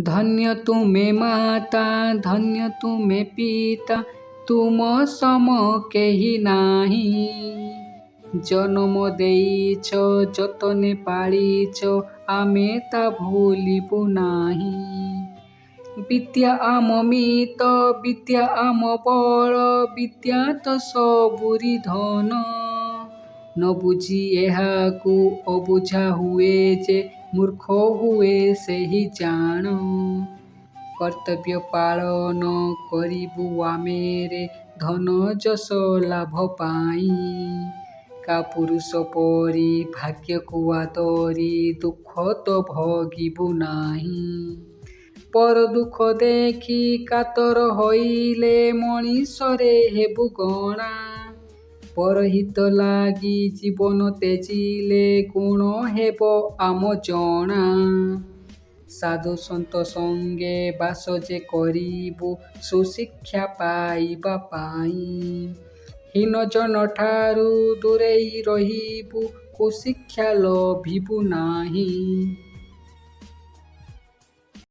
ଧନ୍ୟ ତୁମେ ମାତା, ଧନ୍ୟ ତୁମେ ପିତା, ତୁମ ସମ କେହି ନାହିଁ। ଜନମ ଦେଇଛ, ଯତନେ ପାଳିଛ, ଆମେ ତା ଭୁଲିବୁ ନାହିଁ। ବିଦ୍ୟା ଆମ ମିତ, ବିଦ୍ୟା ଆମ ବଳ, ବିଦ୍ୟା ତ ସବୁରି ଧନ। ନ ବୁଝି ଏହାକୁ ଅବୁଝା ହୁଏ ଯେ, ମୂର୍ଖ ହୁଏ ସେହି ଜାଣ। କର୍ତ୍ତବ୍ୟ ପାଳନ କରିବୁ ଆମେରେ, ଧନ ଯଶ ଲାଭ ପାଇଁ। କାପୁରୁଷ ପରି ଭାଗ୍ୟକୁ ଆଦରି, ଦୁଃଖ ତ ଭୋଗିବୁ ନାହିଁ। ପର ଦୁଃଖ ଦେଖି କାତର ହୋଇଲେ, ମଣିଷରେ ହେବୁ ଗଣା। ପରହିତ ଲାଗି ଜୀବନ ତେଜିଲେ, ଗୁଣ ହେବ ଆମ ଜଣା। ସାଧୁ ସନ୍ଥ ସଙ୍ଗେ ବାସ ଯେ କରିବୁ, ସୁଶିକ୍ଷା ପାଇବା ପାଇଁ। ହୀନ ଜନଠାରୁ ଦୂରେଇ ରହିବୁ, କୁଶିକ୍ଷା ଲୋଭିବୁ ନାହିଁ।